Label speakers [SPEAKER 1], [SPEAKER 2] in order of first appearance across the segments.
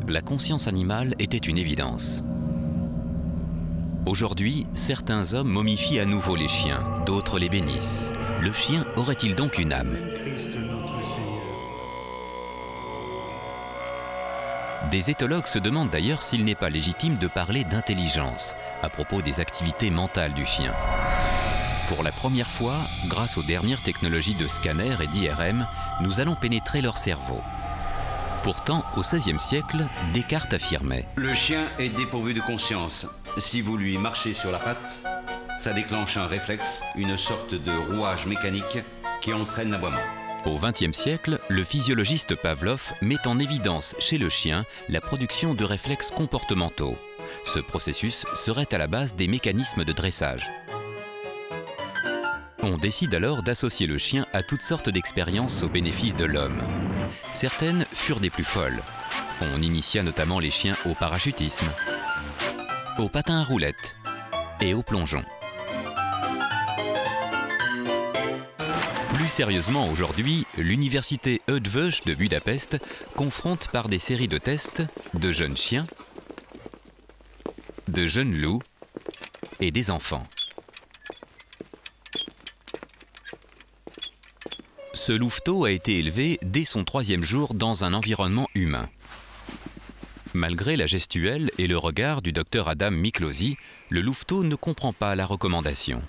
[SPEAKER 1] la conscience animale était une évidence. Aujourd'hui, certains hommes momifient à nouveau les chiens, d'autres les bénissent. Le chien aurait-il donc une âme? Des éthologues se demandent d'ailleurs s'il n'est pas légitime de parler d'intelligence à propos des activités mentales du chien. Pour la première fois, grâce aux dernières technologies de scanner et d'IRM, nous allons pénétrer leur cerveau. Pourtant, au XVIe siècle, Descartes affirmait «
[SPEAKER 2] Le chien est dépourvu de conscience. Si vous lui marchez sur la patte, ça déclenche un réflexe, une sorte de rouage mécanique qui entraîne l'aboiement. »
[SPEAKER 1] Au XXe siècle, le physiologiste Pavlov met en évidence chez le chien la production de réflexes comportementaux. Ce processus serait à la base des mécanismes de dressage. On décide alors d'associer le chien à toutes sortes d'expériences au bénéfice de l'homme. Certaines furent des plus folles. On initia notamment les chiens au parachutisme, au patin à roulettes et au plongeon. Plus sérieusement aujourd'hui, l'université Eötvös de Budapest confronte par des séries de tests de jeunes chiens, de jeunes loups et des enfants. Ce louveteau a été élevé dès son 3e jour dans un environnement humain. Malgré la gestuelle et le regard du docteur Adam Miklosi, le louveteau ne comprend pas la recommandation.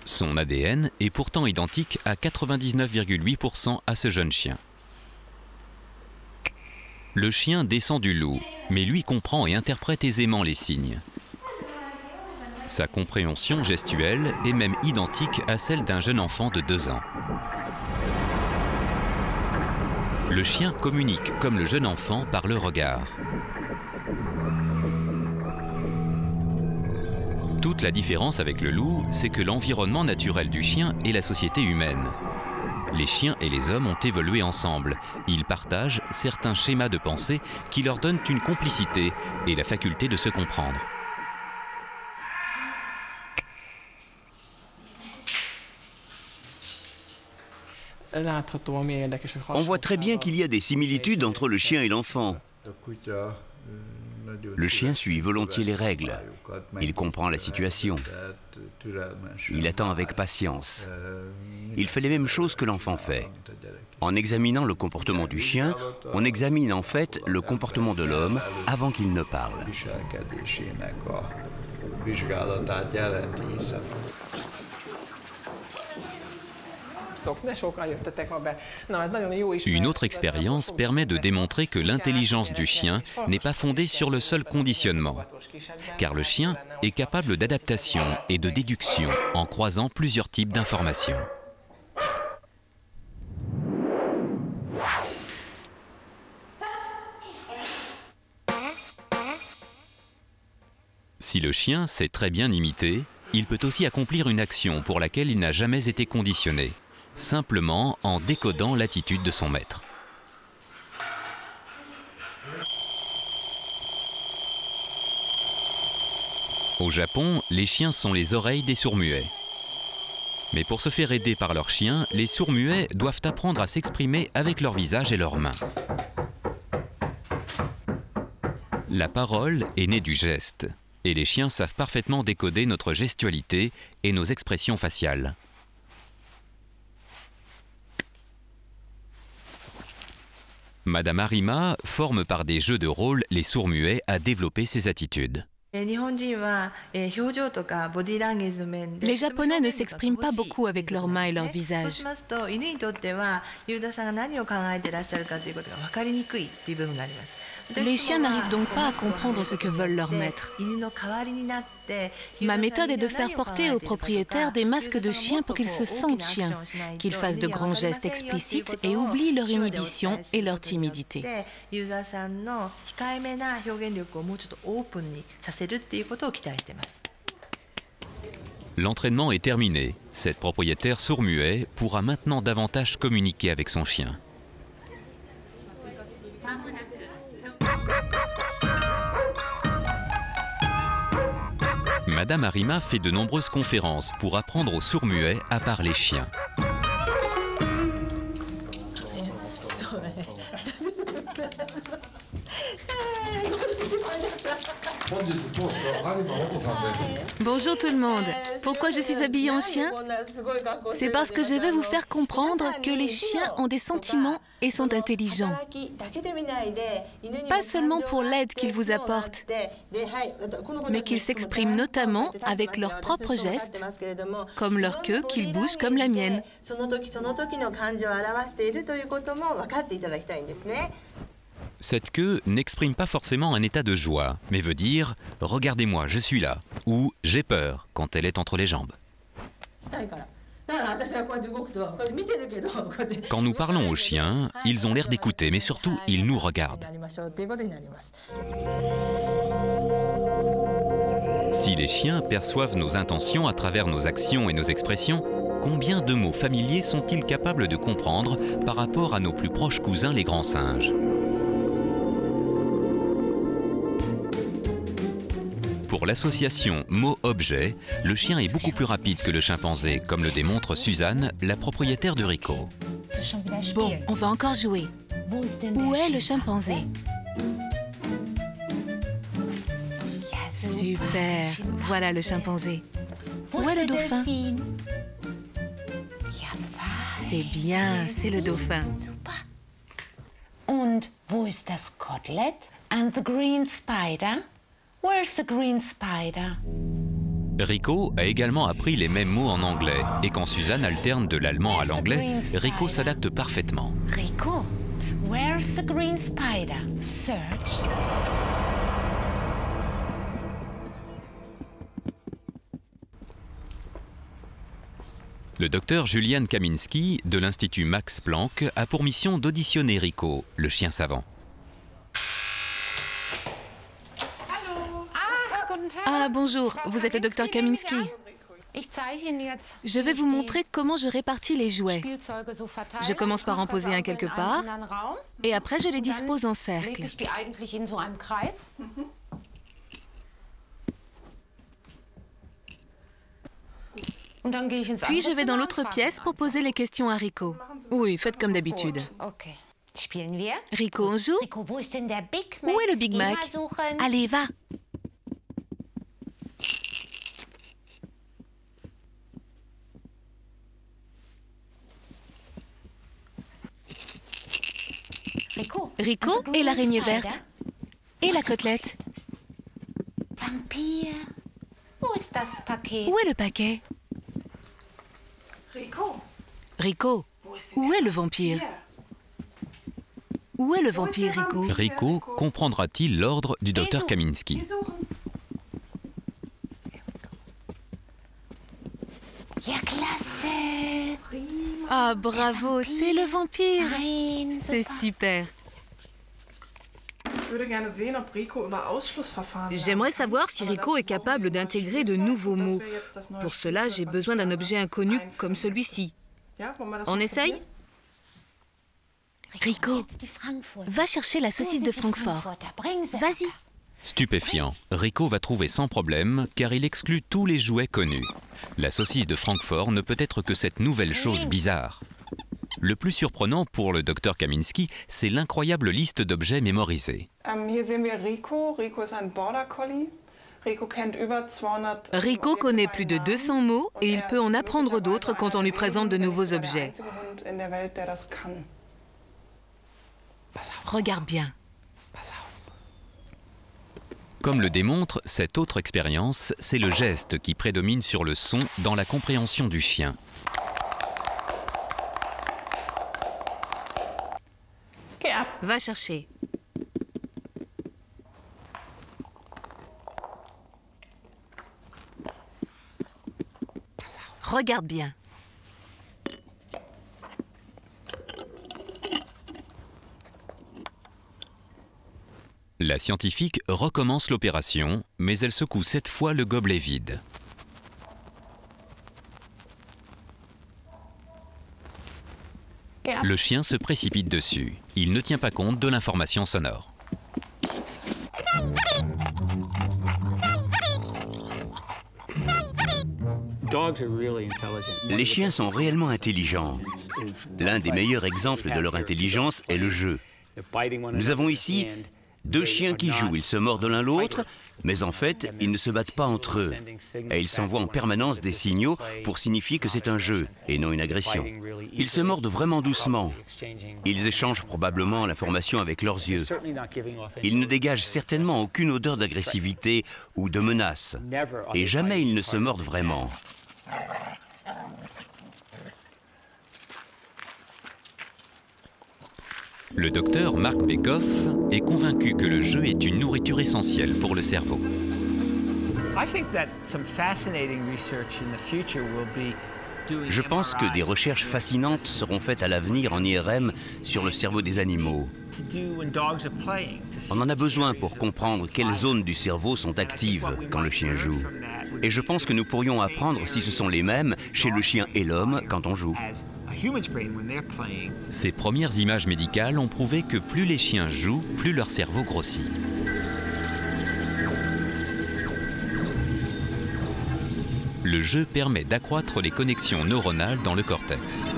[SPEAKER 1] Son ADN est pourtant identique à 99,8% à ce jeune chien. Le chien descend du loup, mais lui comprend et interprète aisément les signes. Sa compréhension gestuelle est même identique à celle d'un jeune enfant de 2 ans. Le chien communique comme le jeune enfant par le regard. Toute la différence avec le loup, c'est que l'environnement naturel du chien est la société humaine. Les chiens et les hommes ont évolué ensemble. Ils partagent certains schémas de pensée qui leur donnent une complicité et la faculté de se comprendre.
[SPEAKER 3] On voit très bien qu'il y a des similitudes entre le chien et l'enfant. Le chien suit volontiers les règles. Il comprend la situation. Il attend avec patience. Il fait les mêmes choses que l'enfant fait. En examinant le comportement du chien, on examine en fait le comportement de l'homme avant qu'il ne parle.
[SPEAKER 1] Une autre expérience permet de démontrer que l'intelligence du chien n'est pas fondée sur le seul conditionnement, car le chien est capable d'adaptation et de déduction en croisant plusieurs types d'informations. Si le chien sait très bien imiter, il peut aussi accomplir une action pour laquelle il n'a jamais été conditionné, simplement en décodant l'attitude de son maître. Au Japon, les chiens sont les oreilles des sourds-muets. Mais pour se faire aider par leurs chiens, les sourds-muets doivent apprendre à s'exprimer avec leur visage et leurs mains. La parole est née du geste, et les chiens savent parfaitement décoder notre gestualité et nos expressions faciales. Madame Arima forme par des jeux de rôle les sourds-muets à développer ces attitudes.
[SPEAKER 4] Les Japonais ne s'expriment pas beaucoup avec leurs mains et leur visage. Les chiens n'arrivent donc pas à comprendre ce que veulent leurs maîtres. Ma méthode est de faire porter aux propriétaires des masques de chiens pour qu'ils se sentent chiens, qu'ils fassent de grands gestes explicites et oublient leur inhibition et leur timidité.
[SPEAKER 1] L'entraînement est terminé. Cette propriétaire sourd-muet pourra maintenant davantage communiquer avec son chien. Madame Arima fait de nombreuses conférences pour apprendre aux sourds-muets à parler chien.
[SPEAKER 4] Bonjour tout le monde. Pourquoi je suis habillée en chien? C'est parce que je vais vous faire comprendre que les chiens ont des sentiments et sont intelligents. Pas seulement pour l'aide qu'ils vous apportent, mais qu'ils s'expriment notamment avec leurs propres gestes, comme leur queue qu'ils bougent comme la mienne.
[SPEAKER 1] Cette queue n'exprime pas forcément un état de joie, mais veut dire « Regardez-moi, je suis là » ou « J'ai peur » quand elle est entre les jambes. Quand nous parlons aux chiens, ils ont l'air d'écouter, mais surtout, ils nous regardent. Si les chiens perçoivent nos intentions à travers nos actions et nos expressions, combien de mots familiers sont-ils capables de comprendre par rapport à nos plus proches cousins les grands singes? Pour l'association mot-objet, le chien est beaucoup plus rapide que le chimpanzé, comme le démontre Suzanne, la propriétaire de Rico.
[SPEAKER 4] Bon, on va encore jouer. Où est le chimpanzé? Super, voilà le chimpanzé. Où est le dauphin? C'est bien, c'est le dauphin.
[SPEAKER 5] Und wo ist das Kotelett? And the green spider? Where's the green spider?
[SPEAKER 1] Rico a également appris les mêmes mots en anglais, et quand Suzanne alterne de l'allemand à l'anglais, Rico s'adapte parfaitement.
[SPEAKER 5] Rico, where's the green spider? Search.
[SPEAKER 1] Le docteur Julian Kaminski, de l'Institut Max Planck, a pour mission d'auditionner Rico, le chien savant.
[SPEAKER 4] Ah, bonjour, vous êtes le docteur Kaminski. Je vais vous montrer comment je répartis les jouets. Je commence par en poser un quelque part, et après je les dispose en cercle. Puis je vais dans l'autre pièce pour poser les questions à Rico. Oui, faites comme d'habitude. Rico, on joue? Où est le Big Mac? Allez, va! Rico et l'araignée verte. Et la côtelette. Où est le paquet? Rico, où est le vampire? Où est le vampire, Rico?
[SPEAKER 1] Rico comprendra-t-il l'ordre du docteur Kaminski?
[SPEAKER 4] Ah, bravo, c'est le vampire! C'est super! J'aimerais savoir si Rico est capable d'intégrer de nouveaux mots. Pour cela, j'ai besoin d'un objet inconnu comme celui-ci. On essaye? Rico, va chercher la saucisse de Francfort. Vas-y.
[SPEAKER 1] Stupéfiant, Rico va trouver sans problème car il exclut tous les jouets connus. La saucisse de Francfort ne peut être que cette nouvelle chose bizarre. Le plus surprenant pour le docteur Kaminski, c'est l'incroyable liste d'objets mémorisés.
[SPEAKER 4] Rico connaît plus de 200 mots et il peut en apprendre d'autres quand on lui présente de nouveaux objets. Regarde bien.
[SPEAKER 1] Comme le démontre cette autre expérience, c'est le geste qui prédomine sur le son dans la compréhension du chien.
[SPEAKER 4] Va chercher. Regarde bien.
[SPEAKER 1] La scientifique recommence l'opération, mais elle secoue cette fois le gobelet vide. Le chien se précipite dessus. Il ne tient pas compte de l'information sonore.
[SPEAKER 3] Les chiens sont réellement intelligents. L'un des meilleurs exemples de leur intelligence est le jeu. Nous avons ici 2 chiens qui jouent, ils se mordent l'un l'autre, mais en fait, ils ne se battent pas entre eux. Et ils s'envoient en permanence des signaux pour signifier que c'est un jeu et non une agression. Ils se mordent vraiment doucement. Ils échangent probablement l'information avec leurs yeux. Ils ne dégagent certainement aucune odeur d'agressivité ou de menace. Et jamais ils ne se mordent vraiment.
[SPEAKER 1] Le docteur Mark Bekoff est convaincu que le jeu est une nourriture essentielle pour le cerveau.
[SPEAKER 3] Je pense que des recherches fascinantes seront faites à l'avenir en IRM sur le cerveau des animaux. On en a besoin pour comprendre quelles zones du cerveau sont actives quand le chien joue. Et je pense que nous pourrions apprendre si ce sont les mêmes chez le chien et l'homme quand on joue.
[SPEAKER 1] Ces premières images médicales ont prouvé que plus les chiens jouent, plus leur cerveau grossit. Le jeu permet d'accroître les connexions neuronales dans le cortex.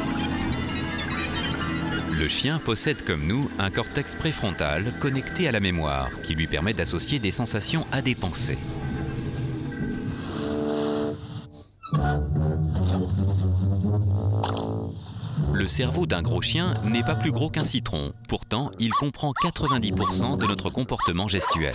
[SPEAKER 1] Le chien possède comme nous un cortex préfrontal connecté à la mémoire qui lui permet d'associer des sensations à des pensées. Le cerveau d'un gros chien n'est pas plus gros qu'un citron. Pourtant, il comprend 90% de notre comportement gestuel.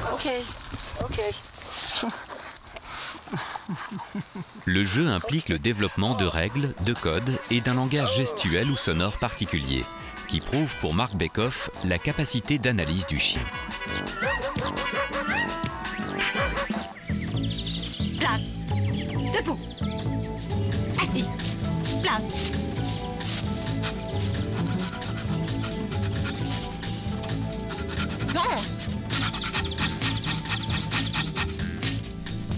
[SPEAKER 1] Le jeu implique le développement de règles, de codes et d'un langage gestuel ou sonore particulier, qui prouve pour Mark Bekoff la capacité d'analyse du chien.
[SPEAKER 6] Place. Debout. Assis. Place. Danse.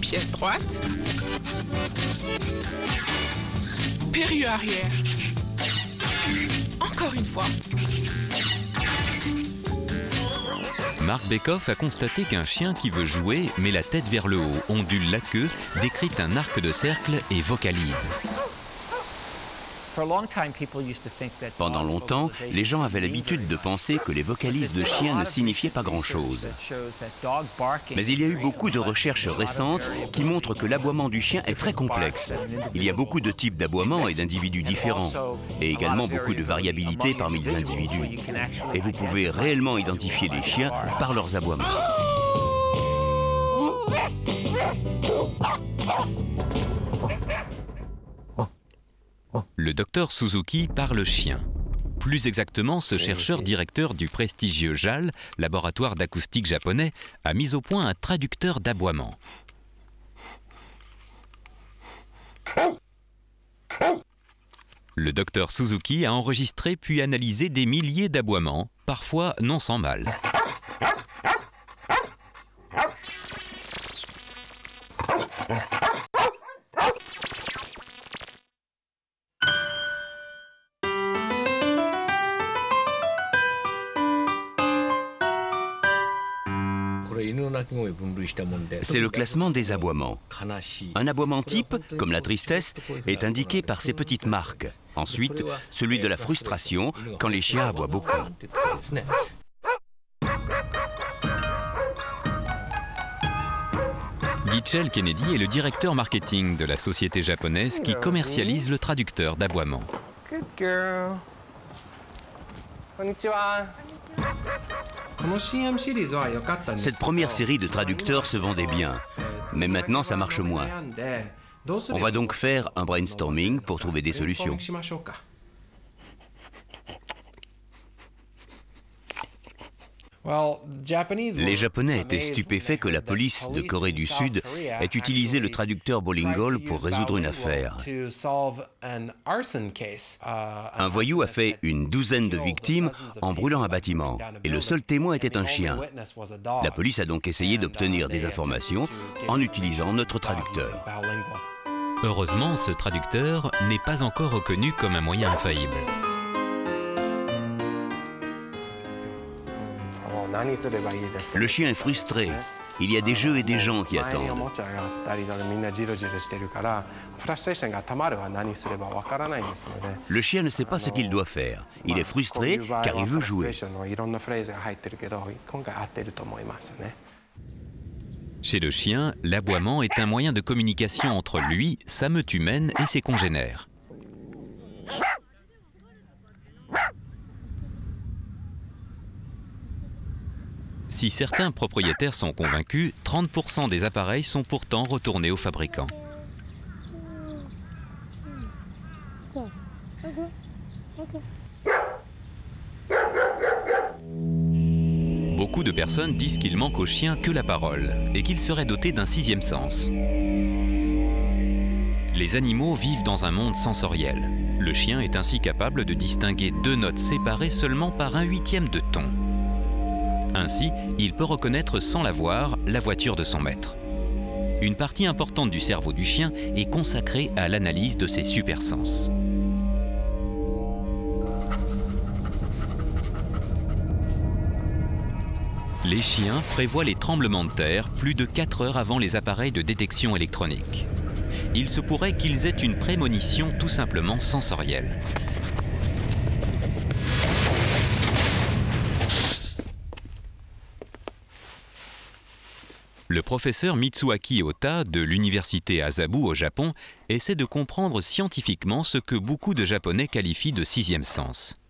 [SPEAKER 7] Pièce droite. Périlleux arrière. Encore une fois.
[SPEAKER 1] Mark Bekoff a constaté qu'un chien qui veut jouer met la tête vers le haut, ondule la queue, décrypte un arc de cercle et vocalise.
[SPEAKER 3] Pendant longtemps, les gens avaient l'habitude de penser que les vocalises de chiens ne signifiaient pas grand-chose. Mais il y a eu beaucoup de recherches récentes qui montrent que l'aboiement du chien est très complexe. Il y a beaucoup de types d'aboiements et d'individus différents, et également beaucoup de variabilité parmi les individus. Et vous pouvez réellement identifier les chiens par leurs aboiements.
[SPEAKER 1] Le docteur Suzuki parle chien. Plus exactement, ce chercheur directeur du prestigieux JAL, laboratoire d'acoustique japonais, a mis au point un traducteur d'aboiement. Le docteur Suzuki a enregistré puis analysé des milliers d'aboiements, parfois non sans mal.
[SPEAKER 3] C'est le classement des aboiements. Un aboiement type, comme la tristesse, est indiqué par ces petites marques. Ensuite, celui de la frustration, quand les chiens aboient beaucoup.
[SPEAKER 1] Gitchell Kennedy est le directeur marketing de la société japonaise qui commercialise le traducteur d'aboiement.
[SPEAKER 3] Cette première série de traducteurs se vendait bien, mais maintenant ça marche moins. On va donc faire un brainstorming pour trouver des solutions. Les Japonais étaient stupéfaits que la police de Corée du Sud ait utilisé le traducteur Bolingo pour résoudre une affaire. Un voyou a fait une douzaine de victimes en brûlant un bâtiment, et le seul témoin était un chien. La police a donc essayé d'obtenir des informations en utilisant notre traducteur.
[SPEAKER 1] Heureusement, ce traducteur n'est pas encore reconnu comme un moyen infaillible.
[SPEAKER 3] Le chien est frustré. Il y a des jeux et des gens qui attendent. Le chien ne sait pas ce qu'il doit faire. Il est frustré car il veut jouer.
[SPEAKER 1] Chez le chien, l'aboiement est un moyen de communication entre lui, sa meute humaine et ses congénères. Si certains propriétaires sont convaincus, 30% des appareils sont pourtant retournés aux fabricants. Beaucoup de personnes disent qu'il manque au chien que la parole et qu'il serait doté d'un sixième sens. Les animaux vivent dans un monde sensoriel. Le chien est ainsi capable de distinguer deux notes séparées seulement par 1/8 de ton. Ainsi, il peut reconnaître sans la voir la voiture de son maître. Une partie importante du cerveau du chien est consacrée à l'analyse de ses supersens. Les chiens prévoient les tremblements de terre plus de 4 heures avant les appareils de détection électronique. Il se pourrait qu'ils aient une prémonition tout simplement sensorielle. Le professeur Mitsuaki Ota de l'université Asabu au Japon essaie de comprendre scientifiquement ce que beaucoup de Japonais qualifient de sixième sens.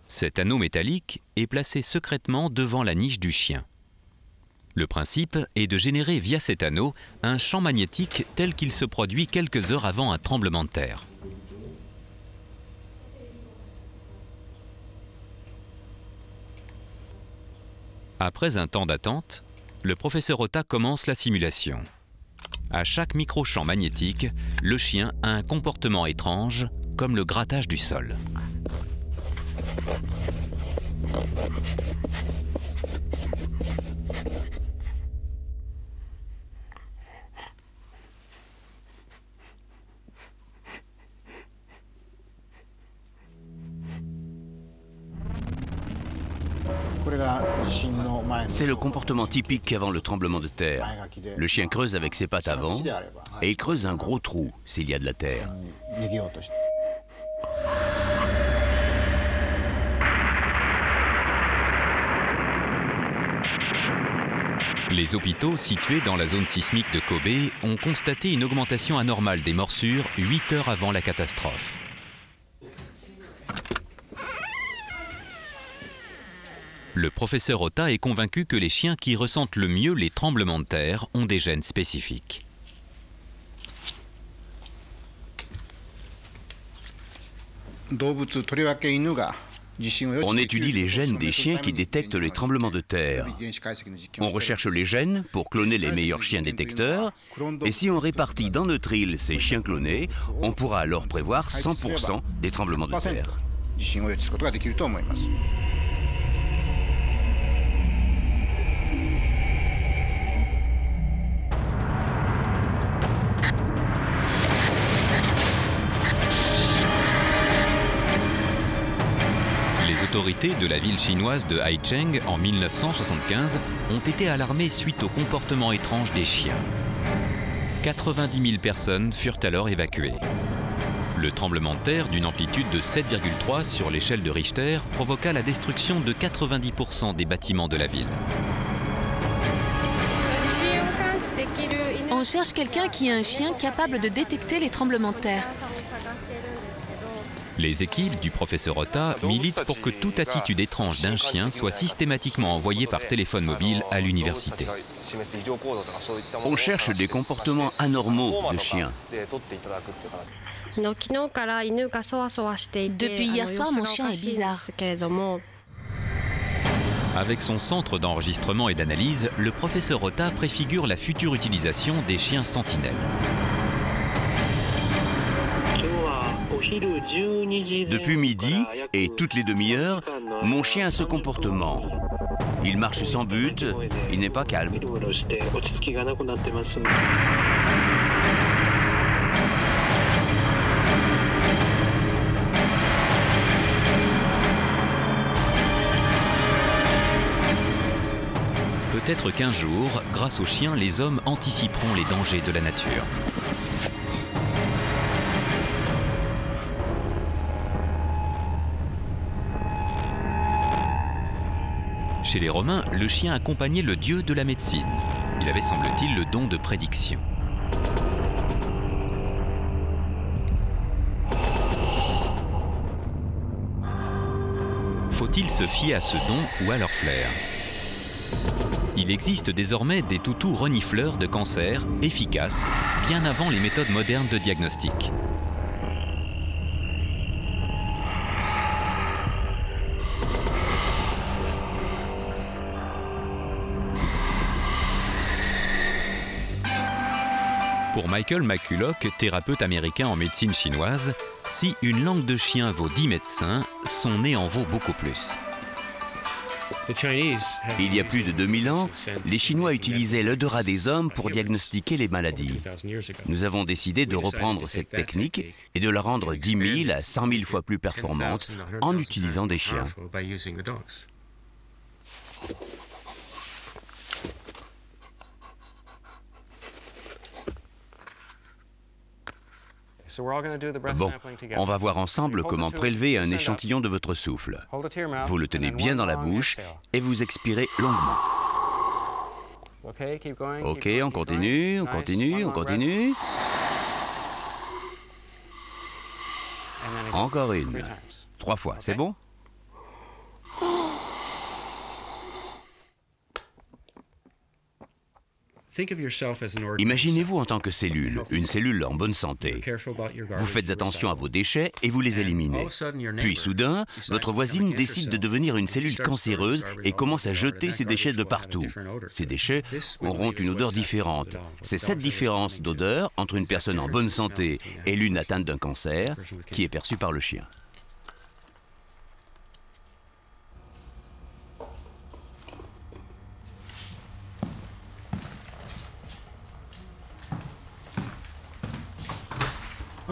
[SPEAKER 1] Cet anneau métallique est placé secrètement devant la niche du chien. Le principe est de générer via cet anneau un champ magnétique tel qu'il se produit quelques heures avant un tremblement de terre. Après un temps d'attente, le professeur Ota commence la simulation. À chaque microchamp magnétique, le chien a un comportement étrange, comme le grattage du sol.
[SPEAKER 3] C'est le comportement typique qu'avant le tremblement de terre. Le chien creuse avec ses pattes avant et il creuse un gros trou s'il y a de la terre.
[SPEAKER 1] Les hôpitaux situés dans la zone sismique de Kobe ont constaté une augmentation anormale des morsures 8 heures avant la catastrophe. Le professeur Ota est convaincu que les chiens qui ressentent le mieux les tremblements de terre ont des gènes spécifiques.
[SPEAKER 3] On étudie les gènes des chiens qui détectent les tremblements de terre. On recherche les gènes pour cloner les meilleurs chiens détecteurs. Et si on répartit dans notre île ces chiens clonés, on pourra alors prévoir 100% des tremblements de terre.
[SPEAKER 1] Les autorités de la ville chinoise de Haicheng en 1975 ont été alarmées suite au comportement étrange des chiens. 90 000 personnes furent alors évacuées. Le tremblement de terre d'une amplitude de 7,3 sur l'échelle de Richter provoqua la destruction de 90% des bâtiments de la ville.
[SPEAKER 4] On cherche quelqu'un qui a un chien capable de détecter les tremblements de terre.
[SPEAKER 1] Les équipes du professeur Ota militent pour que toute attitude étrange d'un chien soit systématiquement envoyée par téléphone mobile à l'université.
[SPEAKER 3] On cherche des comportements anormaux de chiens.
[SPEAKER 4] Depuis hier soir, mon chien est bizarre.
[SPEAKER 1] Avec son centre d'enregistrement et d'analyse, le professeur Ota préfigure la future utilisation des chiens sentinelles.
[SPEAKER 3] Depuis midi et toutes les demi-heures, mon chien a ce comportement. Il marche sans but, il n'est pas calme.
[SPEAKER 1] Peut-être qu'un jour, grâce aux chiens, les hommes anticiperont les dangers de la nature. Chez les Romains, le chien accompagnait le dieu de la médecine. Il avait, semble-t-il, le don de prédiction. Faut-il se fier à ce don ou à leur flair? Il existe désormais des toutous renifleurs de cancer efficaces, bien avant les méthodes modernes de diagnostic. Pour Michael McCulloch, thérapeute américain en médecine chinoise, si une langue de chien vaut 10 médecins, son nez en vaut beaucoup plus.
[SPEAKER 3] Il y a plus de 2000 ans, les Chinois utilisaient l'odorat des hommes pour diagnostiquer les maladies. Nous avons décidé de reprendre cette technique et de la rendre 10 000 à 100 000 fois plus performante en utilisant des chiens. Bon, on va voir ensemble comment prélever un échantillon de votre souffle. Vous le tenez bien dans la bouche et vous expirez longuement. Ok, on continue, on continue, on continue. Encore une. 3 fois, c'est bon? Imaginez-vous en tant que cellule, une cellule en bonne santé. Vous faites attention à vos déchets et vous les éliminez. Puis soudain, votre voisine décide de devenir une cellule cancéreuse et commence à jeter ses déchets de partout. Ces déchets auront une odeur différente. C'est cette différence d'odeur entre une personne en bonne santé et l'une atteinte d'un cancer qui est perçue par le chien.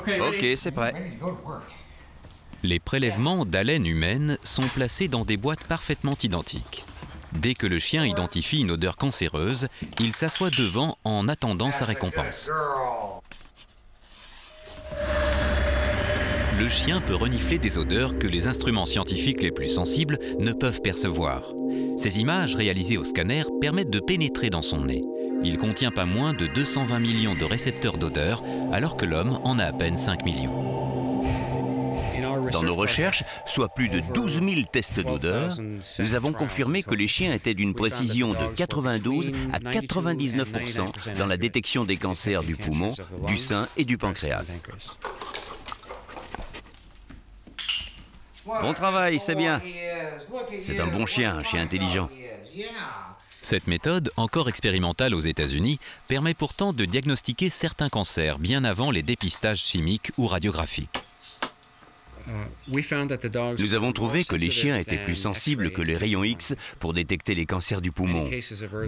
[SPEAKER 3] Ok, c'est prêt.
[SPEAKER 1] Les prélèvements d'haleine humaine sont placés dans des boîtes parfaitement identiques. Dès que le chien identifie une odeur cancéreuse, il s'assoit devant en attendant sa récompense. Le chien peut renifler des odeurs que les instruments scientifiques les plus sensibles ne peuvent percevoir. Ces images réalisées au scanner permettent de pénétrer dans son nez. Il contient pas moins de 220 millions de récepteurs d'odeur, alors que l'homme en a à peine 5 millions.
[SPEAKER 3] Dans nos recherches, soit plus de 12 000 tests d'odeur, nous avons confirmé que les chiens étaient d'une précision de 92 à 99% dans la détection des cancers du poumon, du sein et du pancréas. Bon travail, c'est bien. C'est un bon chien, un chien intelligent.
[SPEAKER 1] Cette méthode, encore expérimentale aux États-Unis, permet pourtant de diagnostiquer certains cancers bien avant les dépistages chimiques ou radiographiques.
[SPEAKER 3] Nous avons trouvé que les chiens étaient plus sensibles que les rayons X pour détecter les cancers du poumon.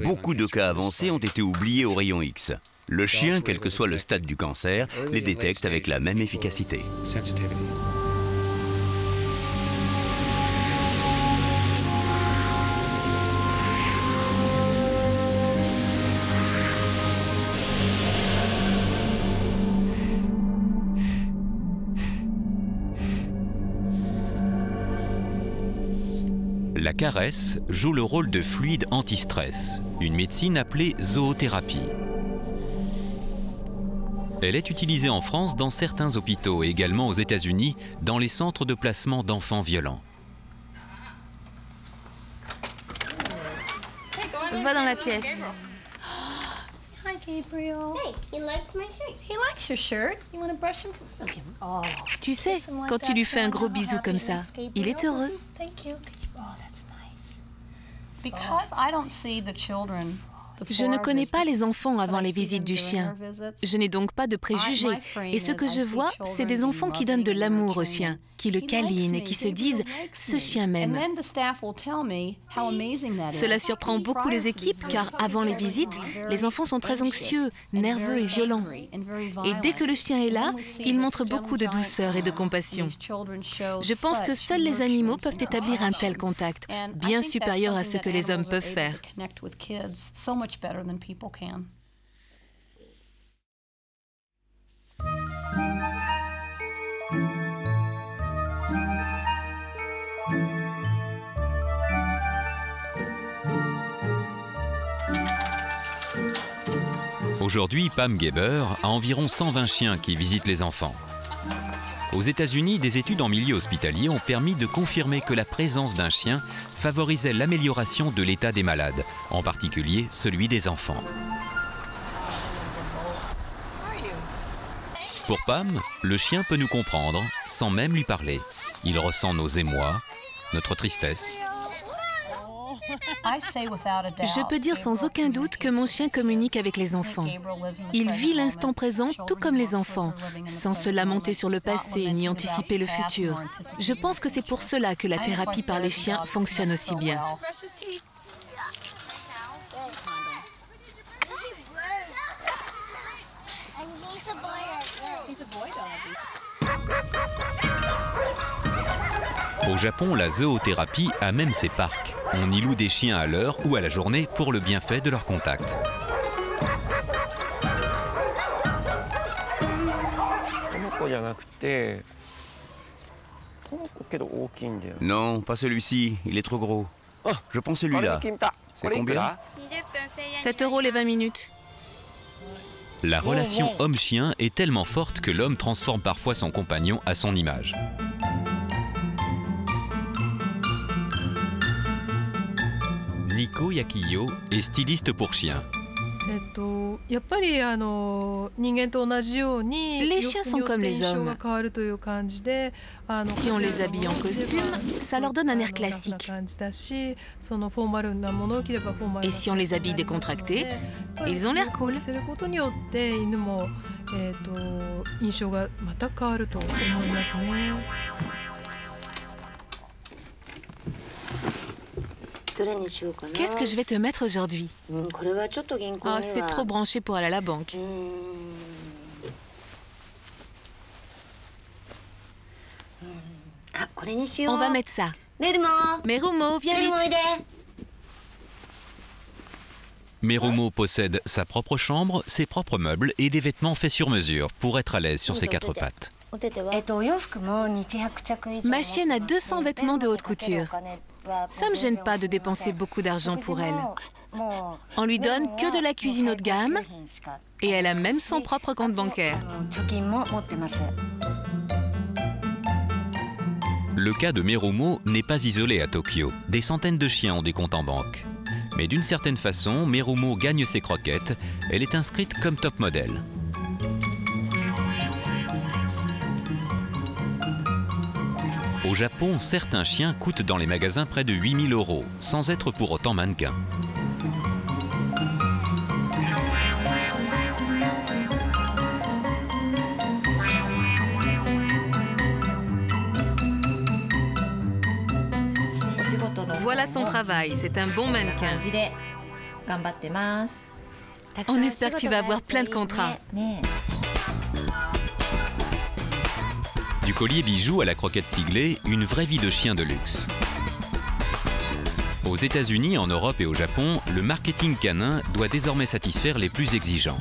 [SPEAKER 3] Beaucoup de cas avancés ont été oubliés aux rayons X. Le chien, quel que soit le stade du cancer, les détecte avec la même efficacité.
[SPEAKER 1] La caresse joue le rôle de fluide anti-stress, une médecine appelée zoothérapie. Elle est utilisée en France dans certains hôpitaux et également aux États-Unis dans les centres de placement d'enfants violents.
[SPEAKER 4] Va dans la pièce.
[SPEAKER 8] Hi, Gabriel. Hey, he likes my shirt. He likes your shirt. You want to brush him? Okay. Oh.
[SPEAKER 4] Tu sais, quand tu lui fais un gros bisou comme ça, il est heureux.
[SPEAKER 8] Thank you. Oh, that's nice. Because I don't see the children
[SPEAKER 4] Je ne connais pas les enfants avant les visites du chien. Je n'ai donc pas de préjugés. Et ce que je vois, c'est des enfants qui donnent de l'amour au chien, qui le câlinent et qui se disent « ce chien m'aime ». Cela surprend beaucoup les équipes car avant les visites, les enfants sont très anxieux, nerveux et violents. Et dès que le chien est là, il montre beaucoup de douceur et de compassion. Je pense que seuls les animaux peuvent établir un tel contact, bien supérieur à ce que les hommes peuvent faire.
[SPEAKER 1] Aujourd'hui, Pam Geber a environ 120 chiens qui visitent les enfants. Aux États-Unis, des études en milieu hospitalier ont permis de confirmer que la présence d'un chien favorisait l'amélioration de l'état des malades, en particulier celui des enfants. Pour Pam, le chien peut nous comprendre sans même lui parler. Il ressent nos émois, notre tristesse.
[SPEAKER 4] Je peux dire sans aucun doute que mon chien communique avec les enfants. Il vit l'instant présent tout comme les enfants, sans se lamenter sur le passé ni anticiper le futur. Je pense que c'est pour cela que la thérapie par les chiens fonctionne aussi bien.
[SPEAKER 1] Au Japon, la zoothérapie a même ses parcs. On y loue des chiens à l'heure ou à la journée pour le bienfait de leur contact.
[SPEAKER 3] Non, pas celui-ci, il est trop gros. Je prends celui-là. C'est combien?
[SPEAKER 4] 7 € les 20 minutes.
[SPEAKER 1] La relation homme-chien est tellement forte que l'homme transforme parfois son compagnon à son image. Nico Yakiyo est styliste pour chiens.
[SPEAKER 4] Les chiens sont comme les hommes. Si on les habille en costume, ça leur donne un air classique. Et si on les habille décontractés, ils ont l'air cool. Qu'est-ce que je vais te mettre aujourd'hui? Oh, c'est trop branché pour aller à la banque. On va mettre ça. Merumo, viens vite.
[SPEAKER 1] Merumo possède sa propre chambre, ses propres meubles et des vêtements faits sur mesure pour être à l'aise sur ses 4 pattes.
[SPEAKER 4] Ma chienne a 200 vêtements de haute couture. Ça ne me gêne pas de dépenser beaucoup d'argent pour elle. On lui donne que de la cuisine haut de gamme et elle a même son propre compte bancaire.
[SPEAKER 1] Le cas de Merumo n'est pas isolé à Tokyo. Des centaines de chiens ont des comptes en banque. Mais d'une certaine façon, Merumo gagne ses croquettes. Elle est inscrite comme top modèle. Au Japon, certains chiens coûtent dans les magasins près de 8 000 €, sans être pour autant mannequins.
[SPEAKER 4] Voilà son travail, c'est un bon mannequin. On espère que tu vas avoir plein de contrats.
[SPEAKER 1] Du collier bijoux à la croquette siglée, une vraie vie de chien de luxe. Aux États-Unis, en Europe et au Japon, le marketing canin doit désormais satisfaire les plus exigeants.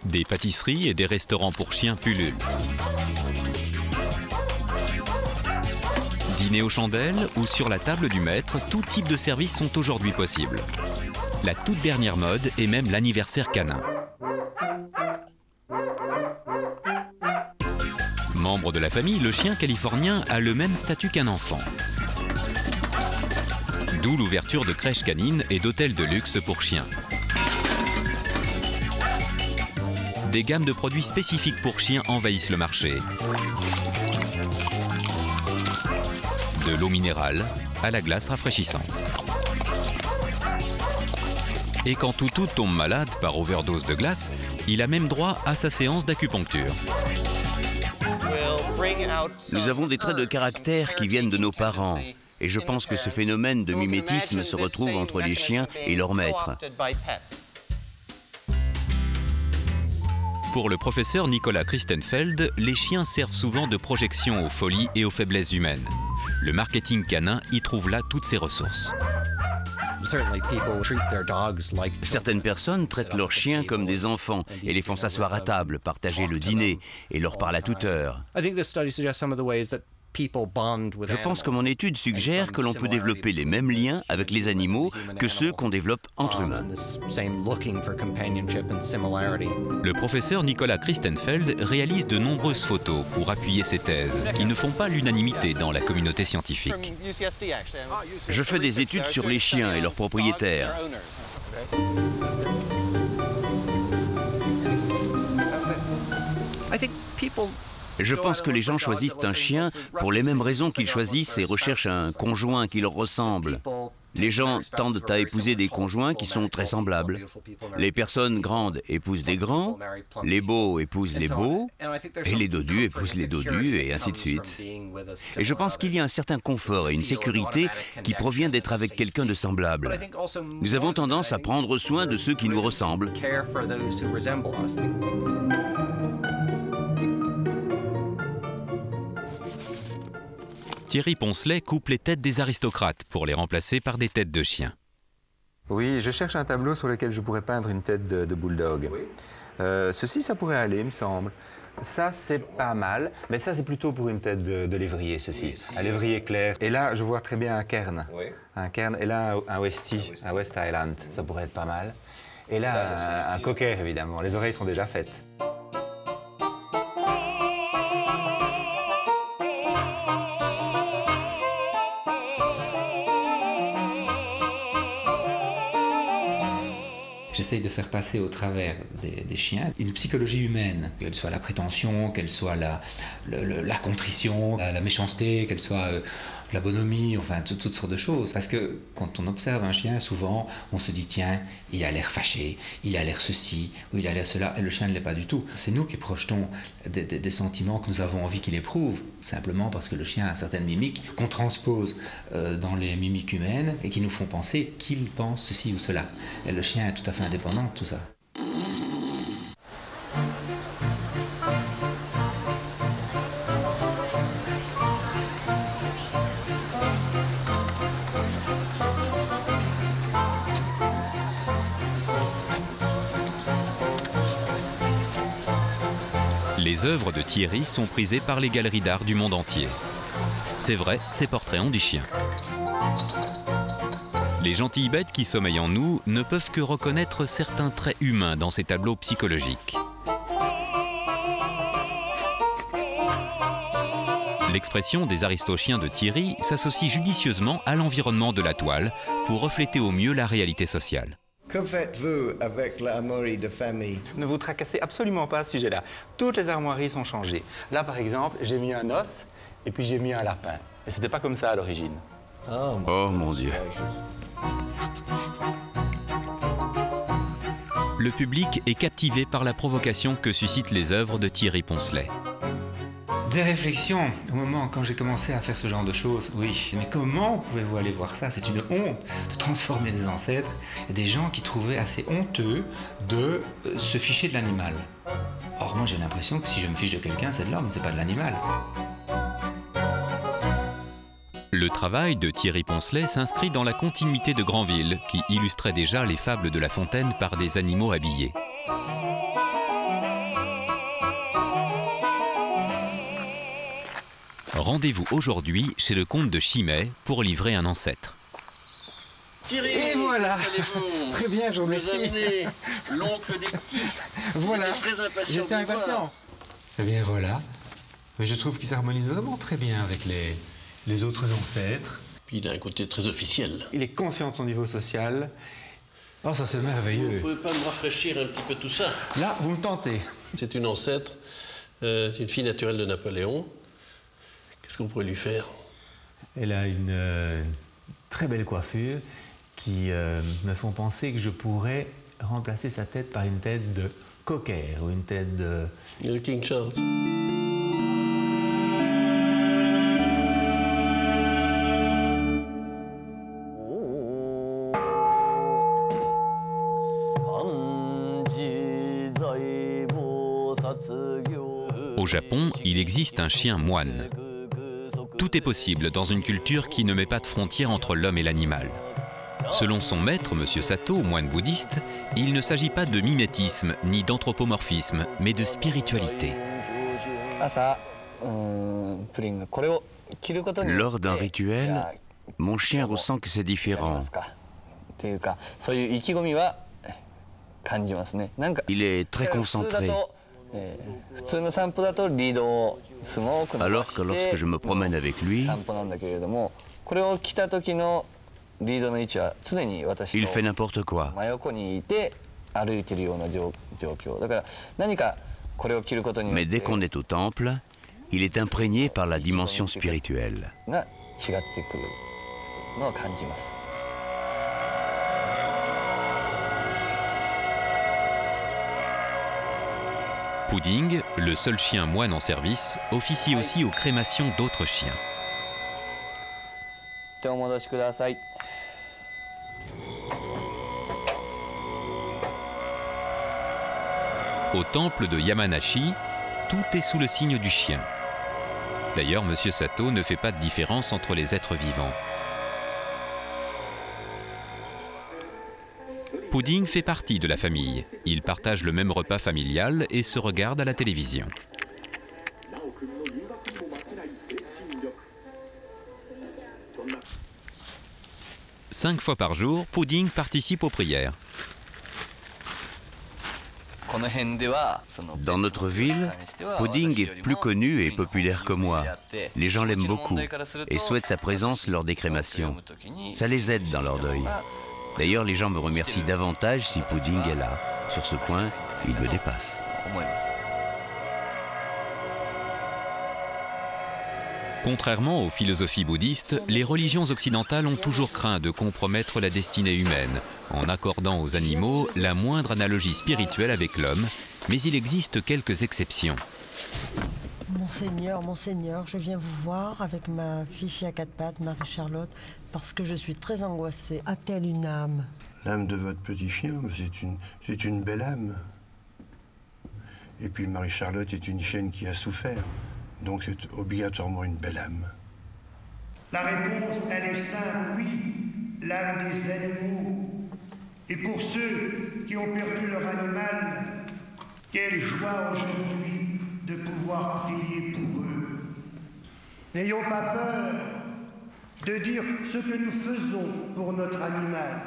[SPEAKER 1] Des pâtisseries et des restaurants pour chiens pullulent. Dîner aux chandelles ou sur la table du maître, tout type de services sont aujourd'hui possibles. La toute dernière mode est même l'anniversaire canin. Membre de la famille, le chien californien a le même statut qu'un enfant. D'où l'ouverture de crèches canines et d'hôtels de luxe pour chiens. Des gammes de produits spécifiques pour chiens envahissent le marché. de l'eau minérale à la glace rafraîchissante. Et quand Toutou tombe malade par overdose de glace, il a même droit à sa séance d'acupuncture.
[SPEAKER 3] Nous avons des traits de caractère qui viennent de nos parents. Et je pense que ce phénomène de mimétisme se retrouve entre les chiens et leurs maîtres.
[SPEAKER 1] Pour le professeur Nicolas Christenfeld, les chiens servent souvent de projection aux folies et aux faiblesses humaines. Le marketing canin y trouve là toutes ses ressources.
[SPEAKER 3] Certaines personnes traitent leurs chiens comme des enfants et les font s'asseoir à table, partager le dîner et leur parlent à toute heure. Je pense que mon étude suggère que l'on peut développer les mêmes liens avec les animaux que ceux qu'on développe entre humains.
[SPEAKER 1] Le professeur Nicolas Christenfeld réalise de nombreuses photos pour appuyer ses thèses, qui ne font pas l'unanimité dans la communauté scientifique.
[SPEAKER 3] Je fais des études sur les chiens et leurs propriétaires. Je pense que les gens choisissent un chien pour les mêmes raisons qu'ils choisissent et recherchent un conjoint qui leur ressemble. Les gens tendent à épouser des conjoints qui sont très semblables. Les personnes grandes épousent des grands, les beaux épousent les beaux, et les dodus épousent les dodus, et ainsi de suite. Et je pense qu'il y a un certain confort et une sécurité qui provient d'être avec quelqu'un de semblable. Nous avons tendance à prendre soin de ceux qui nous ressemblent.
[SPEAKER 1] Thierry Poncelet coupe les têtes des aristocrates pour les remplacer par des têtes de chiens.
[SPEAKER 9] Oui, je cherche un tableau sur lequel je pourrais peindre une tête de bulldog. Ceci, ça pourrait aller, il me semble. Ça, c'est pas mal, mais ça, c'est plutôt pour une tête de lévrier, ceci. Un lévrier clair. Et là, je vois très bien un cairn. Un cairn, et là, un Westie, un West Highland. Ça pourrait être pas mal. Et là, un cocker, évidemment. Les oreilles sont déjà faites.
[SPEAKER 10] J'essaye de faire passer au travers des chiens une psychologie humaine, qu'elle soit la prétention, qu'elle soit la contrition, la méchanceté, qu'elle soit la bonhomie, enfin toutes sortes de choses. Parce que quand on observe un chien, souvent on se dit tiens, il a l'air fâché, il a l'air ceci, ou il a l'air cela, et le chien ne l'est pas du tout. C'est nous qui projetons des sentiments que nous avons envie qu'il éprouve, simplement parce que le chien a certaines mimiques qu'on transpose dans les mimiques humaines et qui nous font penser qu'il pense ceci ou cela. Et le chien est tout à fait indépendant de tout ça.
[SPEAKER 1] Les œuvres de Thierry sont prisées par les galeries d'art du monde entier. C'est vrai, ses portraits ont du chien. Les gentilles bêtes qui sommeillent en nous ne peuvent que reconnaître certains traits humains dans ces tableaux psychologiques. L'expression des aristochiens de Thierry s'associe judicieusement à l'environnement de la toile pour refléter au mieux la réalité sociale.
[SPEAKER 11] Que faites-vous avec l'armoirie de famille?
[SPEAKER 9] Ne vous tracassez absolument pas à ce sujet-là. Toutes les armoiries sont changées. Là, par exemple, j'ai mis un os et puis j'ai mis un lapin. Et c'était pas comme ça à l'origine.
[SPEAKER 3] Oh mon Dieu.
[SPEAKER 1] Le public est captivé par la provocation que suscitent les œuvres de Thierry Poncelet.
[SPEAKER 10] Des réflexions, au moment quand j'ai commencé à faire ce genre de choses, oui, mais comment pouvez-vous aller voir ça? C'est une honte de transformer des ancêtres et des gens qui trouvaient assez honteux de se ficher de l'animal. Or, moi j'ai l'impression que si je me fiche de quelqu'un, c'est de l'homme, c'est pas de l'animal.
[SPEAKER 1] Le travail de Thierry Poncelet s'inscrit dans la continuité de Granville, qui illustrait déjà les fables de La Fontaine par des animaux habillés. Rendez-vous aujourd'hui chez le comte de Chimay pour livrer un ancêtre.
[SPEAKER 11] Thierry,
[SPEAKER 9] et voilà. Très bien, je vous remercie.
[SPEAKER 11] L'oncle des petits.
[SPEAKER 9] Voilà.
[SPEAKER 11] Très impatient.
[SPEAKER 9] J'étais impatient. Eh bien voilà. Mais je trouve qu'il s'harmonise vraiment très bien avec les autres ancêtres.
[SPEAKER 11] Puis il a un côté très officiel.
[SPEAKER 9] Il est conscient de son niveau social. Oh, ça c'est merveilleux.
[SPEAKER 11] Vous ne pouvez pas me rafraîchir un petit peu tout ça?
[SPEAKER 9] Là, vous me tentez.
[SPEAKER 11] C'est une ancêtre, c'est une fille naturelle de Napoléon. Qu'est-ce qu'on pourrait lui faire?
[SPEAKER 9] Elle a une très belle coiffure qui me font penser que je pourrais remplacer sa tête par une tête de cocker ou une tête de...
[SPEAKER 11] Le King Charles.
[SPEAKER 1] Au Japon, il existe un chien moine. Tout est possible dans une culture qui ne met pas de frontière entre l'homme et l'animal. Selon son maître, M. Sato, moine bouddhiste, il ne s'agit pas de mimétisme ni d'anthropomorphisme, mais de spiritualité.
[SPEAKER 3] Lors d'un rituel, mon chien ressent que c'est différent. Il est très concentré. Alors que lorsque je me promène avec lui, il fait n'importe quoi. Mais dès qu'on est au temple, il est imprégné par la dimension spirituelle.
[SPEAKER 1] Pudding, le seul chien moine en service, officie aussi aux crémations d'autres chiens. Au temple de Yamanashi, tout est sous le signe du chien. D'ailleurs, M. Sato ne fait pas de différence entre les êtres vivants. Pudding fait partie de la famille. Ils partagent le même repas familial et se regardent à la télévision. Cinq fois par jour, Pudding participe aux prières.
[SPEAKER 3] Dans notre ville, Pudding est plus connu et populaire que moi. Les gens l'aiment beaucoup et souhaitent sa présence lors des crémations. Ça les aide dans leur deuil. D'ailleurs, les gens me remercient davantage si Pudding est là. Sur ce point, il me dépasse.
[SPEAKER 1] Contrairement aux philosophies bouddhistes, les religions occidentales ont toujours craint de compromettre la destinée humaine, en accordant aux animaux la moindre analogie spirituelle avec l'homme, mais il existe quelques exceptions.
[SPEAKER 12] Monseigneur, je viens vous voir avec ma fifi à quatre pattes, Marie-Charlotte, parce que je suis très angoissée. A-t-elle une âme?
[SPEAKER 13] L'âme de votre petit chien, c'est une belle âme. Et puis Marie-Charlotte est une chienne qui a souffert, donc c'est obligatoirement une belle âme.
[SPEAKER 14] La réponse, elle est simple, oui, l'âme des animaux. Et pour ceux qui ont perdu leur animal, quelle joie aujourd'hui de pouvoir prier pour eux. N'ayons pas peur de dire ce que nous faisons pour notre animal.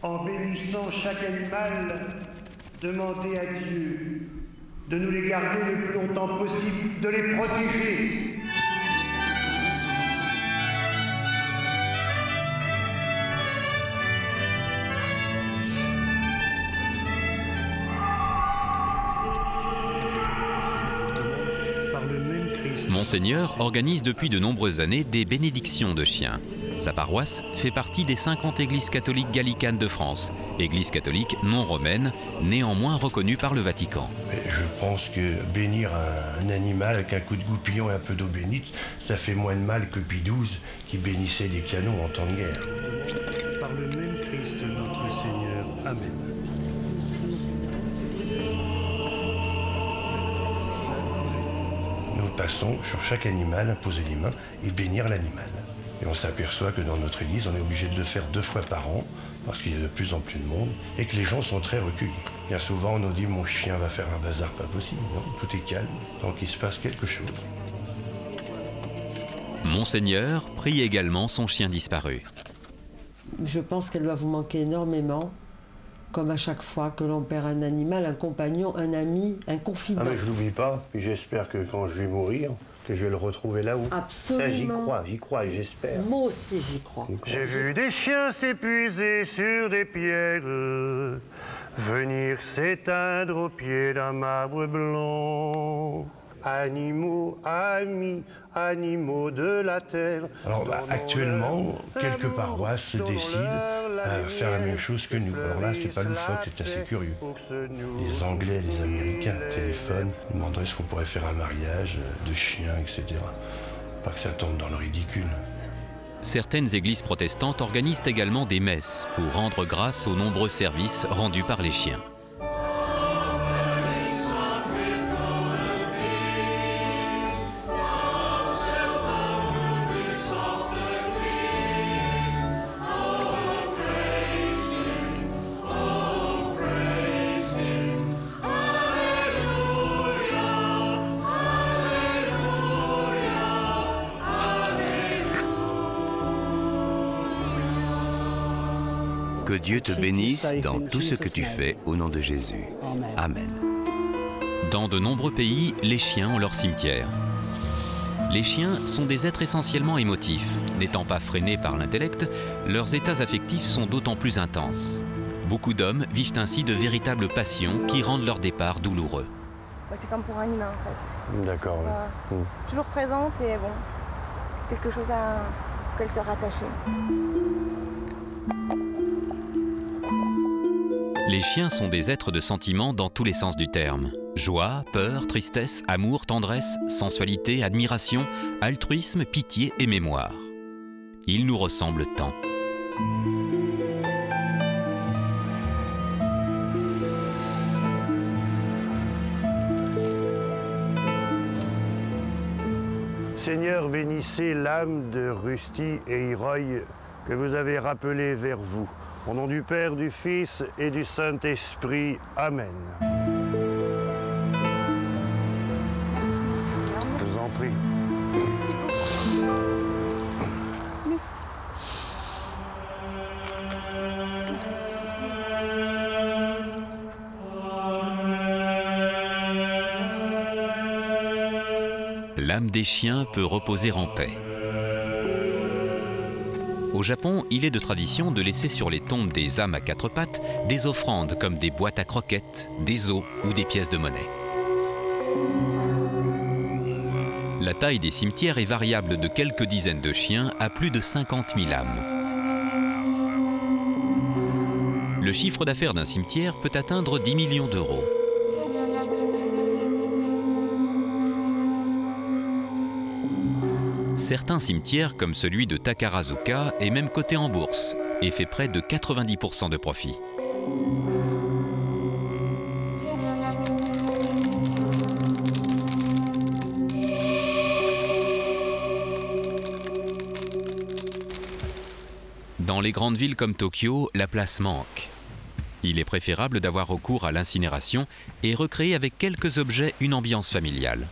[SPEAKER 14] En bénissant chaque animal, demandez à Dieu de nous les garder le plus longtemps possible, de les protéger.
[SPEAKER 1] Monseigneur organise depuis de nombreuses années des bénédictions de chiens. Sa paroisse fait partie des 50 églises catholiques gallicanes de France, église catholique non romaine, néanmoins reconnue par le Vatican.
[SPEAKER 13] Je pense que bénir un animal avec un coup de goupillon et un peu d'eau bénite, ça fait moins de mal que Pie XII qui bénissait les canons en temps de guerre.
[SPEAKER 14] Par le même Christ notre Seigneur. Amen.
[SPEAKER 13] Nous passons sur chaque animal à poser les mains et bénir l'animal. Et on s'aperçoit que dans notre église, on est obligé de le faire 2 fois par an, parce qu'il y a de plus en plus de monde, et que les gens sont très recueillis. Bien souvent, on nous dit « mon chien va faire un bazar pas possible ». Non, tout est calme, donc il se passe quelque chose.
[SPEAKER 1] Monseigneur prie également son chien disparu.
[SPEAKER 12] Je pense qu'elle doit vous manquer énormément, comme à chaque fois que l'on perd un animal, un compagnon, un ami, un confident.
[SPEAKER 13] Ah mais je l'oublie pas, puis j'espère que quand je vais mourir, que je vais le retrouver là-haut.
[SPEAKER 12] Absolument.
[SPEAKER 13] J'y crois, j'espère.
[SPEAKER 12] Moi aussi, j'y crois.
[SPEAKER 14] J'ai vu des chiens s'épuiser sur des pierres, venir s'éteindre au pied d'un marbre blanc. animaux, amis, animaux de la terre.
[SPEAKER 13] Alors actuellement, quelques paroisses se décident à faire la même chose que nous. Alors là, c'est pas loufoque, c'est assez curieux. Les Anglais et les Américains téléphonent, demanderaient ce qu'on pourrait faire un mariage de chiens, etc. Pas que ça tombe dans le ridicule.
[SPEAKER 1] Certaines églises protestantes organisent également des messes pour rendre grâce aux nombreux services rendus par les chiens.
[SPEAKER 3] Que Dieu te bénisse dans tout ce que tu fais au nom de Jésus. Amen.
[SPEAKER 1] Dans de nombreux pays, les chiens ont leur cimetière. Les chiens sont des êtres essentiellement émotifs. N'étant pas freinés par l'intellect, leurs états affectifs sont d'autant plus intenses. Beaucoup d'hommes vivent ainsi de véritables passions qui rendent leur départ douloureux.
[SPEAKER 15] C'est comme pour un humain en fait.
[SPEAKER 13] D'accord.
[SPEAKER 15] Toujours présente et bon, quelque chose à auquel se rattacher.
[SPEAKER 1] Les chiens sont des êtres de sentiments dans tous les sens du terme. Joie, peur, tristesse, amour, tendresse, sensualité, admiration, altruisme, pitié et mémoire. Ils nous ressemblent tant.
[SPEAKER 14] Seigneur, bénissez l'âme de Rusty et Iroy que vous avez rappelée vers vous. Au nom du Père, du Fils et du Saint-Esprit. Amen.
[SPEAKER 15] Merci,
[SPEAKER 14] je vous en prie.
[SPEAKER 15] Merci beaucoup.
[SPEAKER 1] L'âme des chiens peut reposer en paix. Au Japon, il est de tradition de laisser sur les tombes des âmes à quatre pattes des offrandes comme des boîtes à croquettes, des os ou des pièces de monnaie. La taille des cimetières est variable de quelques dizaines de chiens à plus de 50 000 âmes. Le chiffre d'affaires d'un cimetière peut atteindre 10 millions d'euros. Certains cimetières, comme celui de Takarazuka, est même coté en bourse et fait près de 90% de profit. Dans les grandes villes comme Tokyo, la place manque. Il est préférable d'avoir recours à l'incinération et recréer avec quelques objets une ambiance familiale.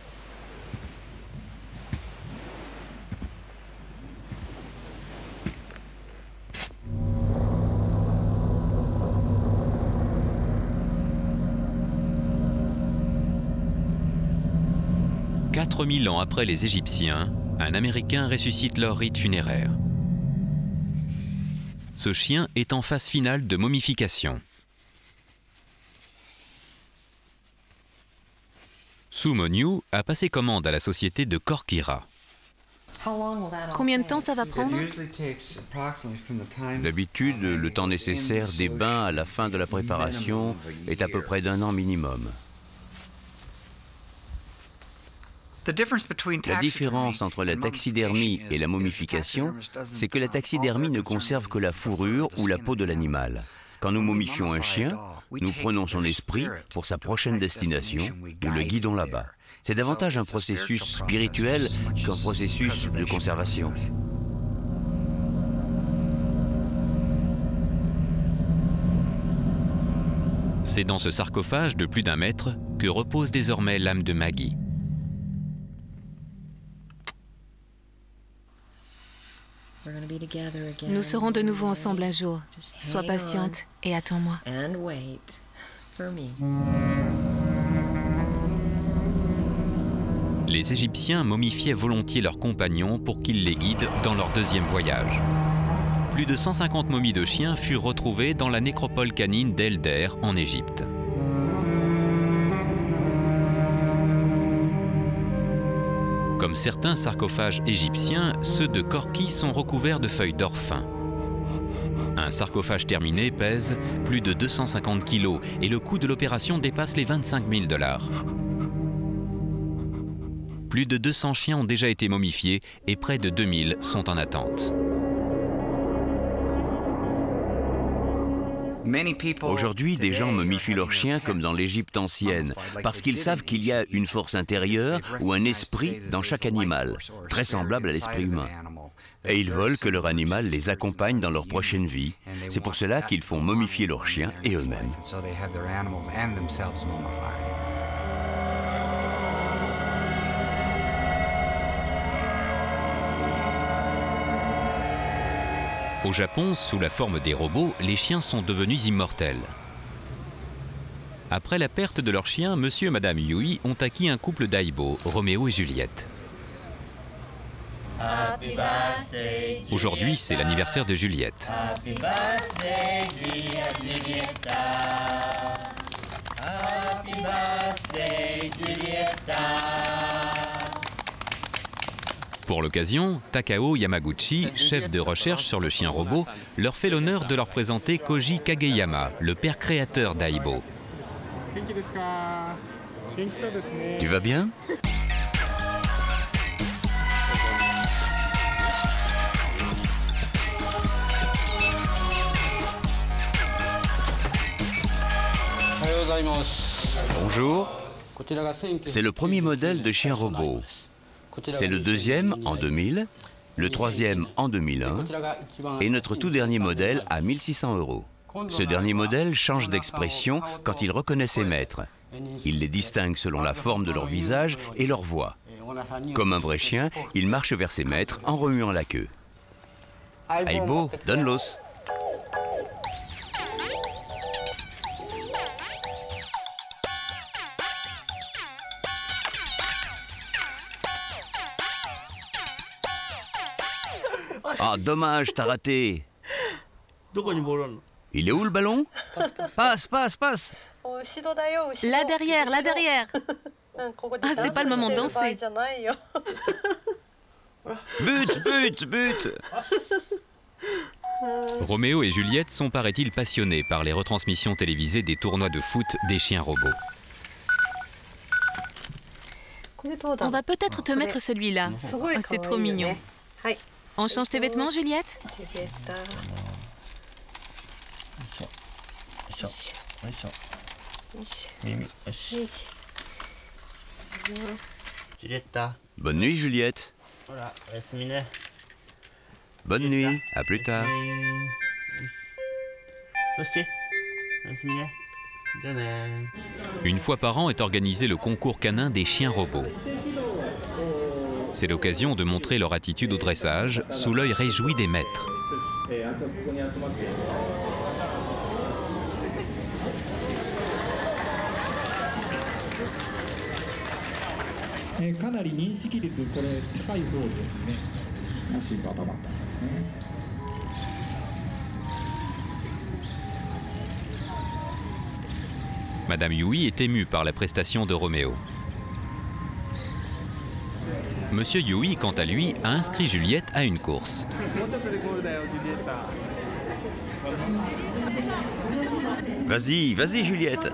[SPEAKER 1] « 4000 ans après les Égyptiens, un Américain ressuscite leur rite funéraire. Ce chien est en phase finale de momification. Sumonyu a passé commande à la société de Korkira.
[SPEAKER 4] Combien de temps ça va prendre?
[SPEAKER 3] D'habitude, le temps nécessaire des bains à la fin de la préparation est à peu près d'1 an minimum. La différence entre la taxidermie et la momification, c'est que la taxidermie ne conserve que la fourrure ou la peau de l'animal. Quand nous momifions un chien, nous prenons son esprit pour sa prochaine destination, nous le guidons là-bas. C'est davantage un processus spirituel qu'un processus de conservation.
[SPEAKER 1] C'est dans ce sarcophage de plus d'1 mètre que repose désormais l'âme de Maggie.
[SPEAKER 4] Nous serons de nouveau ensemble un jour. Sois patiente et attends-moi.
[SPEAKER 1] Les Égyptiens momifiaient volontiers leurs compagnons pour qu'ils les guident dans leur 2e voyage. Plus de 150 momies de chiens furent retrouvées dans la nécropole canine d'Elder en Égypte. Comme certains sarcophages égyptiens, ceux de Corky sont recouverts de feuilles d'or fin. Un sarcophage terminé pèse plus de 250 kg et le coût de l'opération dépasse les 25 000 $. Plus de 200 chiens ont déjà été momifiés et près de 2000 sont en attente.
[SPEAKER 3] Aujourd'hui, des gens momifient leurs chiens comme dans l'Égypte ancienne, parce qu'ils savent qu'il y a une force intérieure ou un esprit dans chaque animal, très semblable à l'esprit humain. Et ils veulent que leur animal les accompagne dans leur prochaine vie. C'est pour cela qu'ils font momifier leurs chiens et eux-mêmes.
[SPEAKER 1] Au Japon, sous la forme des robots, les chiens sont devenus immortels. Après la perte de leur chien, monsieur et madame Yui ont acquis un couple d'Aibo, Roméo et Juliette. Aujourd'hui, c'est l'anniversaire de Juliette.
[SPEAKER 16] Happy birthday, dear Giulietta. Happy birthday, Giulietta.
[SPEAKER 1] Pour l'occasion, Takao Yamaguchi, chef de recherche sur le chien robot, leur fait l'honneur de leur présenter Koji Kageyama, le père créateur d'Aibo.
[SPEAKER 3] Tu vas bien ? Bonjour. C'est le premier modèle de chien robot. C'est le deuxième en 2000, le troisième en 2001 et notre tout dernier modèle à 1 600 €. Ce dernier modèle change d'expression quand il reconnaît ses maîtres. Il les distingue selon la forme de leur visage et leur voix. Comme un vrai chien, il marche vers ses maîtres en remuant la queue. Aibo, donne l'os. Ah, dommage, t'as raté. Il est où le ballon? Passe, passe, passe.
[SPEAKER 4] Là derrière, là derrière. Ah, c'est pas le moment de danser.
[SPEAKER 3] But, but, but.
[SPEAKER 1] Roméo et Juliette sont, paraît-il, passionnés par les retransmissions télévisées des tournois de foot des chiens robots.
[SPEAKER 4] On va peut-être te mettre celui-là. Oh, c'est trop mignon. On change tes vêtements, Juliette?
[SPEAKER 3] Bonne nuit, Juliette. Bonne nuit, à plus tard.
[SPEAKER 1] Une fois par an est organisé le concours canin des chiens robots. C'est l'occasion de montrer leur attitude au dressage sous l'œil réjoui des maîtres. Madame Yui est émue par la prestation de Roméo. Monsieur Yui, quant à lui, a inscrit Juliette à une course.
[SPEAKER 3] Vas-y, vas-y, Juliette.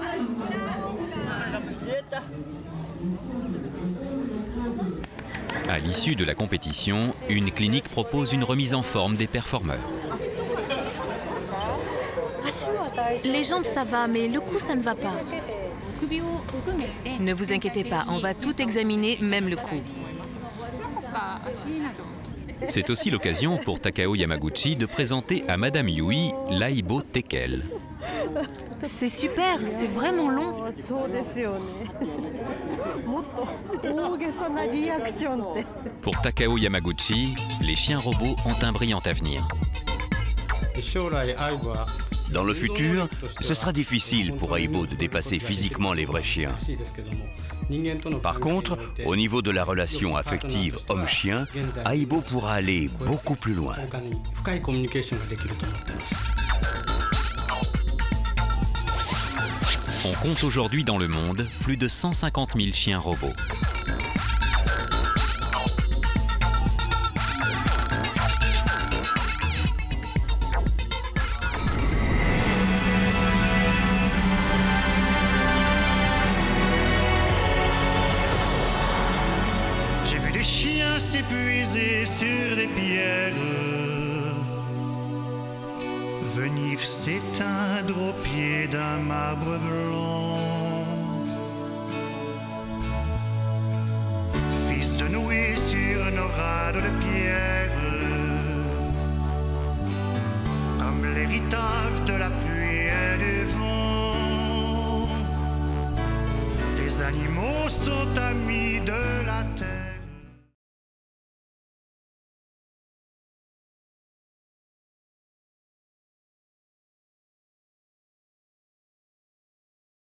[SPEAKER 1] À l'issue de la compétition, une clinique propose une remise en forme des performeurs.
[SPEAKER 4] Les jambes, ça va, mais le cou, ça ne va pas. Ne vous inquiétez pas, on va tout examiner, même le cou.
[SPEAKER 1] C'est aussi l'occasion pour Takao Yamaguchi de présenter à Madame Yui l'Aibo Tekel.
[SPEAKER 4] C'est super, c'est vraiment long.
[SPEAKER 1] Pour Takao Yamaguchi, les chiens robots ont un brillant avenir.
[SPEAKER 3] Dans le futur, ce sera difficile pour Aibo de dépasser physiquement les vrais chiens. Par contre, au niveau de la relation affective homme-chien, Aibo pourra aller beaucoup plus loin.
[SPEAKER 1] On compte aujourd'hui dans le monde plus de 150 000 chiens robots.
[SPEAKER 14] venir s'éteindre au pied d'un marbre blanc. Fils de Noé sur nos rades de pierre, comme l'héritage de la pluie et du vent. Les animaux sont amis de la terre.